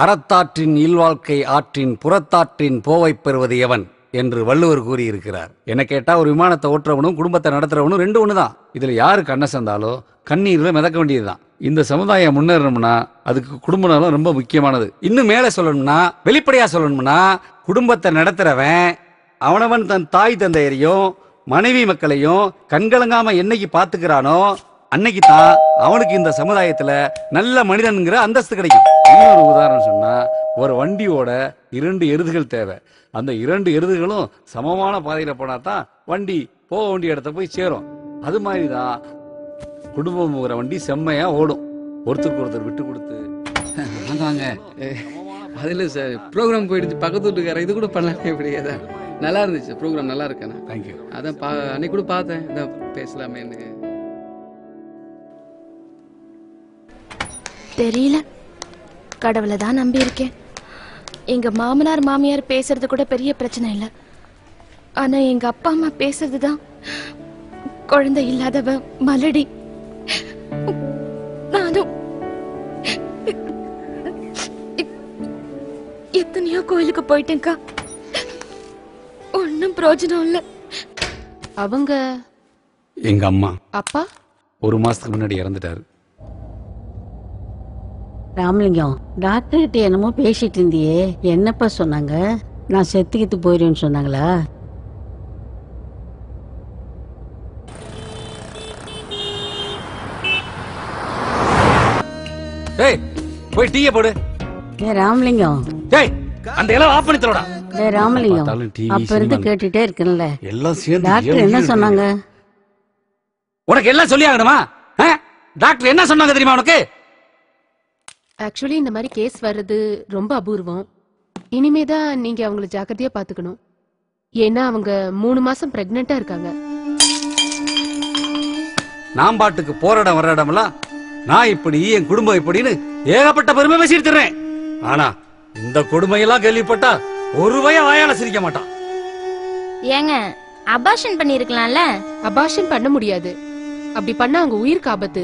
அறத்தாற்றின் இல்வாழ்க்கை ஆற்றின் புறத்தாற்றின் போவை பெறுவது எவன் என்று வள்ளுவர் கூறியிருக்கிறார். என்ன கேட்டா ஒரு விமானத்தை ஓட்டுறவனும் குடும்பத்தை நடத்துறவனும் ரெண்டு ஒண்ணுதான். இதுல யாரு கண்ணை சேர்ந்தாலோ கண்ணீர்ல மிதக்க வேண்டியதுதான். இந்த சமுதாயம் முன்னேறணும்னா அதுக்கு குடும்ப நலம் ரொம்ப முக்கியமானது. இன்னும் மேல சொல்லணும்னா, வெளிப்படையா சொல்லணும்னா, குடும்பத்தை நடத்துறவன் அவனவன் தன் தாய் தந்தையரையும் மனைவி மக்களையும் கண்கலங்காம என்னைக்கு பாத்துக்கிறானோ அன்னைக்கு தான் அவனுக்கு இந்த சமுதாயத்துல நல்ல மனிதன்கிற அந்தஸ்து கிடைக்கும். இன்னொரு உதாரணம் சொன்னா, ஒரு வண்டியோட 2 எருதுகள் தேவை. அந்த 2 எருதுகளும் சமமான பாதையில போனா தான் வண்டி போக வேண்டிய இடத்த போய் சேரும். அது மாதிரிதான் குடும்பம் வண்டி செம்மையா ஓடும். ஒருத்தருக்கு ஒருத்தர் விட்டு கொடுத்து அதுல சார் ப்ரோக்ராம் போயிடுச்சு. பக்கத்து வீட்டுக்கார இது கூட பண்ணலாம். எப்படி நல்லா இருந்துச்சு ப்ரோக்ராம், நல்லா இருக்கேண்ணா. தேங்க்யூ. அதான் அன்னைக்கு கூட பார்த்தேன், இதான் பேசலாமேன்னு. தெரியல, கடவுளை தான் நம்பி இருக்கேன். எங்க மாமனார் மாமியார் பேசுறது கூட பெரிய பிரச்சனை இல்லை. ஆனா எங்க அப்பா அம்மா பேசுறதுதான் குழந்தை இல்லாதவ மலடி. நானும் எத்தனையோ கோயிலுக்கு போயிட்டேன்க்கா, ஒன்னும் பிரயோஜனம் இல்ல. அவங்க எங்க அம்மா அப்பா 1 மாசத்துக்கு முன்னாடி இறந்துட்டாரு. ராமலிங்கம், டாக்டர் கிட்ட என்னமோ பேசிட்டு இருந்தியே, என்னப்பா சொன்னாங்க? நான் செத்துக்கிட்டு போயிருவேன்னு சொன்னாங்களா? ஏய், போய் டீயை போடு. ராமலிங்கம், ஏய், அந்த எல்லாம் ஆஃப் பண்ணி தரோடா. ராமலிங்கம், அப்ப இருந்து கேட்டுட்டே இருக்கேன்ல, எல்லாம் சேர்ந்து டாக்டர் என்ன சொன்னாங்க? உனக்கு எல்லாம் சொல்லி ஆகணுமா? டாக்டர் என்ன சொன்னாங்க தெரியுமா உனக்கு? ஆக்சுவலி இந்த மாதிரி கேஸ் வர்றது ரொம்ப அபூர்வம். இனிமேதான் நீங்க அவங்களை ஜாக்கிரதையா பாத்துக்கணும். ஏன்னா அவங்க 3 மாசம் பிரெக்னெண்டா இருக்காங்க. நான் பாட்டுக்கு போராட வர்ற இடமெல்லாம் நான் இப்படி என் குடும்பம் இப்படின்னு ஏகப்பட்ட பெருமை பேசிட்டு தர்றேன். ஆனா இந்த கொடுமையெல்லாம் கேள்விப்பட்டா ஒரு வய வாயால சிரிக்க மாட்டான். ஏங்க, அபார்ஷன் பண்ணிருக்கலாம்ல? அபார்ஷன் பண்ண முடியாது. அப்படி பண்ணா அவங்க உயிருக்கு ஆபத்து.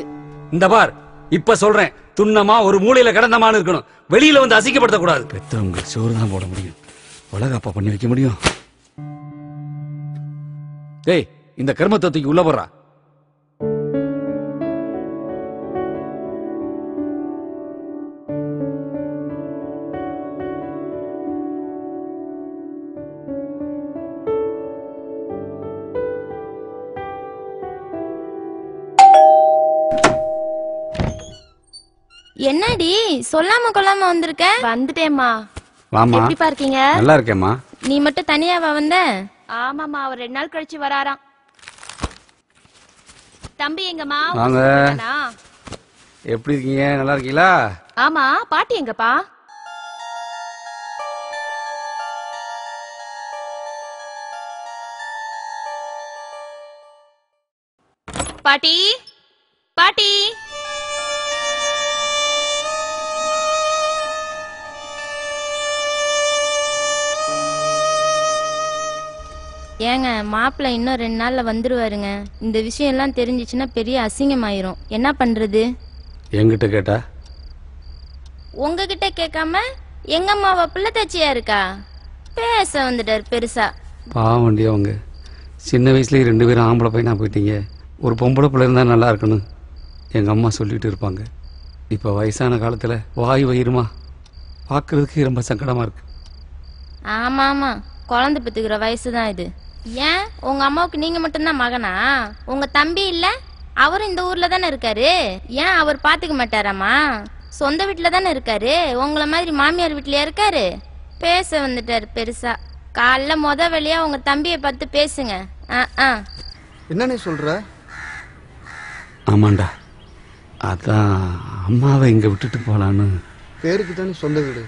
இந்த பார், இப்ப சொல்றேன், துண்ணமா ஒரு மூலையில கடந்தமான இருக்கணும். வெளியில வந்து அசிங்கப்படுத்த கூடாது. பெத்தவங்க சோறு தான் போட முடியும், வளகாப்பா பண்ணி வைக்க முடியும். டேய், இந்த கர்மத்தத்துக்கு உள்ள போடுறா. என்னடி சொல்லாம கொள்ளாம வந்திருக்க? வந்துட்டேம்மா. வாமா. எப்படி இருக்கீங்க? நல்லா இருக்கேம்மா. நீ மட்டும் தனியாவா வந்த? ஆமாமா, அவர் 2 நாள் கழிச்சு வராராம். தம்பி எங்கம்மா? வாங்க. எப்படி இருக்கீங்க? நல்லா இருக்கீங்களா? ஆமா, பாட்டி எங்கப்பா? பாட்டி, பாட்டி. ஏங்க, மாப்பிள்ள இன்னும் 2 நாள்ல வந்துருவாருங்க. இந்த விஷயம் எல்லாம் தெரிஞ்சிச்சுன்னா பெரிய அசிங்கமாயிரும். என்ன பண்றது? என்கிட்ட கேட்டா? உங்ககிட்ட கேட்காம எங்க அம்மாவா பிள்ளை தச்சியா இருக்கா? பேச வந்துட்டாரு பெருசா. பாவண்டி, அவங்க சின்ன வயசுலயே 2 பேரும் ஆம்பளை பையனா போயிட்டீங்க. ஒரு பொம்பளை பிள்ளை இருந்தா நல்லா இருக்கணும் எங்க அம்மா சொல்லிட்டு இருப்பாங்க. இப்ப வயசான காலத்துல வாய் வயிறுமா பாக்குறதுக்கு ரொம்ப சங்கடமா இருக்கு. ஆமா ஆமா, குழந்தை பெத்துக்கிற வயசுதான் இது. ஏன் உங்க அம்மாவுக்கு நீங்க மட்டும்தான் மகனா? உங்க தம்பி இல்ல? அவரும் இந்த ஊர்ல தானே இருக்காரு. ஏன் அவர் பாத்துக்க மாட்டாராமா? சொந்த வீட்டுல தானே இருக்காரு. உங்கள மாதிரி மாமியார் வீட்லயா இருக்காரு? பேச வந்துட்டாரு பெருசா. காலைல வேலையா உங்க தம்பியை பார்த்து பேசுங்க. என்ன சொல்ற? ஆமாண்டா, அதான் அம்மாவை இங்க விட்டுட்டு போலான்னு. பேருக்கு தானே சொந்த வீடு,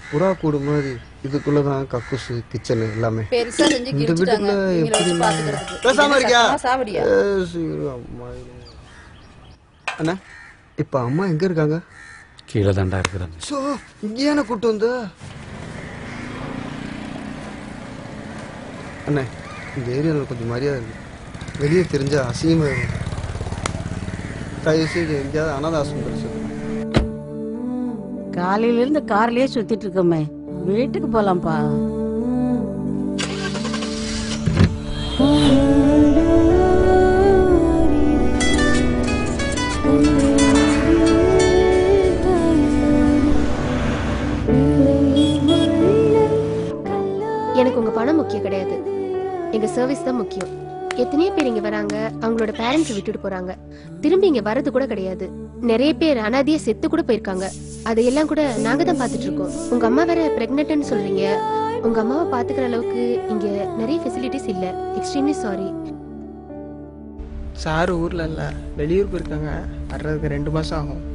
புறா கூடு மாதிரி. இதுக்குள்ளதான் கக்கூசு கிச்சன் எல்லாமே. இந்த வீட்டுக்குள்ள எப்படி பேசாம இருக்கியா? அண்ணா, இப்ப அம்மா எங்க இருக்காங்க? கீழே தாண்டா இருக்கிறாங்க. இங்கே கூட்டு வந்து அண்ணே, இந்த ஏரியாவில் கொஞ்சம் மரியாதை இருக்கு. வெளியே தெரிஞ்சா அசிங்கமா தயவு செய்து எங்கேயாவது அனாதாசம் கிடைச்சது. காலையில இருந்து கார்லயே சுத்திட்டு இருக்கோமே, வீட்டுக்கு போலாம்ப்பா. எனக்கு உங்க பணம் முக்கியம் கிடையாது, எங்க சர்வீஸ் தான் முக்கியம். எத்தனையோ பேர் இங்க வராங்க, அவங்களோட பேரண்ட்ஸ் விட்டுட்டு போறாங்க, திரும்பி இங்க வரது கூட கிடையாது. நிறைய பேர் அனாதையா செத்து கூட போயிருக்காங்க. அதையெல்லாம் கூட நாங்க தான் பாத்துட்டு இருக்கோம். உங்க அம்மா வேற பிரெக்னன்ட்னு சொல்றீங்க. உங்க அம்மாவை பாத்துக்கிற அளவுக்கு இங்க நிறைய ஃபெசிலிட்டிஸ் இல்ல. Extremely sorry. சார் ஊர்ல இல்ல, வெளியூர் போயிருக்காங்க. வர்றதுக்கு 2 மாசம் ஆகும்.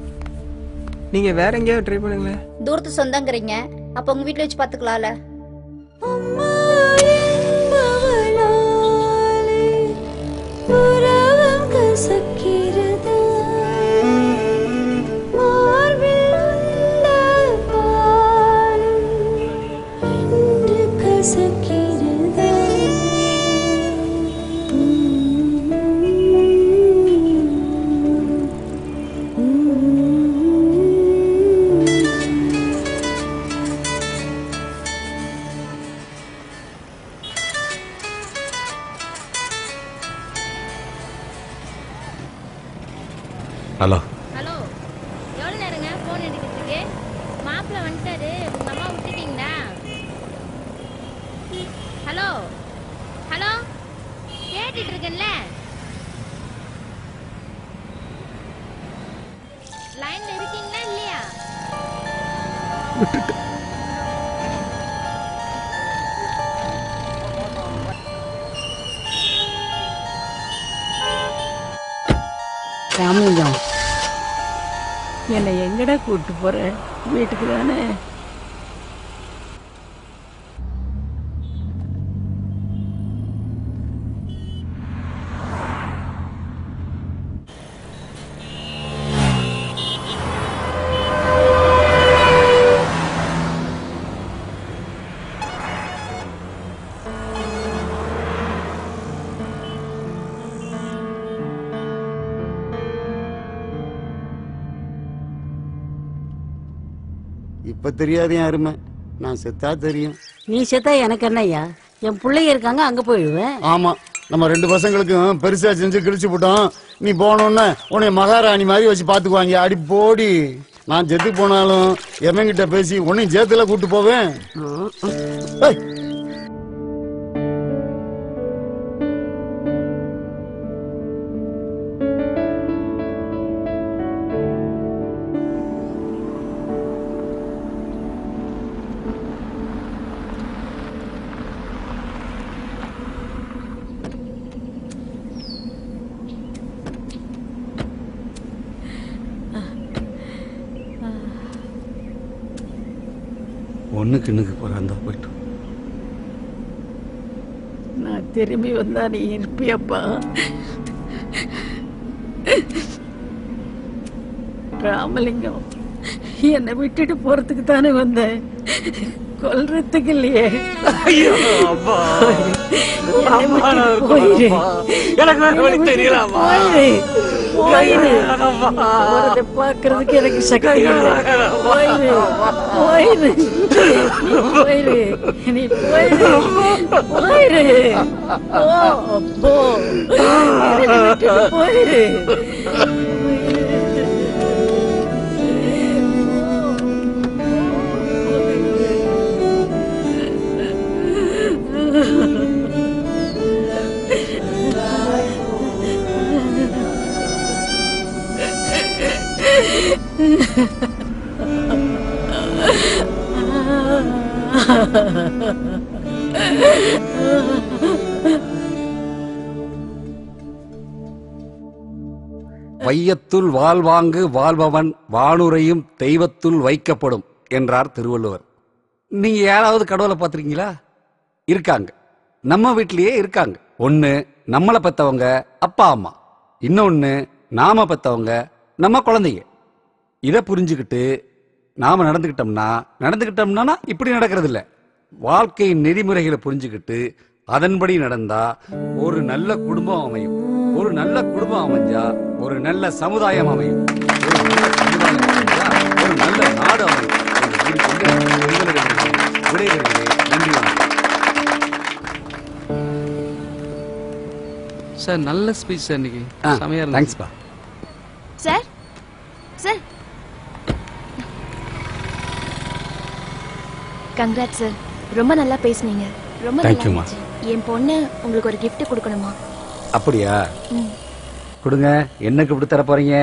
நீங்க வேற எங்கேயாவது ட்ரை பண்ணுங்களேன். தூரத்து சொந்தங்கிறீங்க, அப்ப உங்க வீட்டுல வச்சு பாத்துக்கலாம்ல. ஹலோ ஹலோ, எவ்வளோ நேரங்க ஃபோன் எடுக்கிறதுக்கு? மாப்பிள்ளை வந்துட்டாரு, உங்க அம்மா விட்டுட்டீங்களா? ஹலோ ஹலோ, கேட்டுட்டு இருக்கேன்ல, லைன்ல இருக்கீங்களா இல்லையா? ராமலிங்கம், என்னை எங்கடா கூட்டு போற? வீட்டுக்கு தானே. இப்ப தெரியாது என் அருமை, நான் செத்தா தெரியும். நீ செத்தா எனக்கு என்னய்யா? என் பிள்ளைங்க இருக்காங்க, அங்க போயிடுவேன். ஆமா, நம்ம 2 பசங்களுக்கும் பெருசா செஞ்சு கிழிச்சு போட்டோம். நீ போனோன்னு உன்னை மகாராணி மாதிரி வச்சு பாத்துக்குவாங்க. அடி போடி. நான் செத்து போனாலும் எவங்கிட்ட பேசி உன்னையும் சேர்த்துல கூட்டு போவேன். ஏய், ஒண்ணுக்கு இன்னுக்கு போறாந்தா போயிட்டு. நான் திரும்பி வந்தா நீ இருப்பியப்பா? ராமலிங்கம், என்னை விட்டுட்டு போறதுக்கு தானே வந்தேன், கொல்றதுக்கு இல்லையே. பாக்குறதுக்கு எனக்கு சக்தி இல்லை. போயிரு, போயிரு, நீ போயிரு, போயிரு, போயிரு. வையத்துள் வாழ்வாங்கு வாழ்பவன் வானுரையும் தெய்வத்துள் வைக்கப்படும் என்றார் திருவள்ளுவர். நீங்க யாராவது கடவுளை பார்த்திருக்கீங்களா? இருக்காங்க, நம்ம வீட்டிலேயே இருக்காங்க. ஒண்ணு நம்மளை பெத்தவங்க அப்பா அம்மா, இன்னொன்னு நாம பெத்தவங்க நம்ம குழந்தைங்க. இதை புரிஞ்சுக்கிட்டு நாம நடந்துகிட்டோம்னா இப்படி நடக்கிறது இல்ல. வாழ்க்கையின் நெறிமுறைகளை புரிஞ்சுக்கிட்டு அதன்படி நடந்தா ஒரு நல்ல குடும்பம் அமையும். ஒரு நல்ல குடும்பம் அமைஞ்சா ஒரு நல்ல சமுதாயம் அமையும். ஒரு நல்ல சமுதாயம் அமைஞ்சா ஒரு நல்ல நல்ல நாடு அமையும். விடைபெறுகிறேன். நன்றி வணக்கம். சார் நல்ல ஸ்பீச் சார் இன்னைக்கு செமையா இருந்துச்சு. தேங்க்ஸ்பா. சார் சார் கங்க்ராட் சார், ரொம்ப நல்லா பேசுனீங்க. ரொம்ப Thank நல்லா you, ma. இருந்துச்சு. என் பொண்ணு உங்களுக்கு ஒரு gift கொடுக்கணுமா? அப்படியா? கொடுங்க. என்ன கிஃப்ட் தர போறீங்க?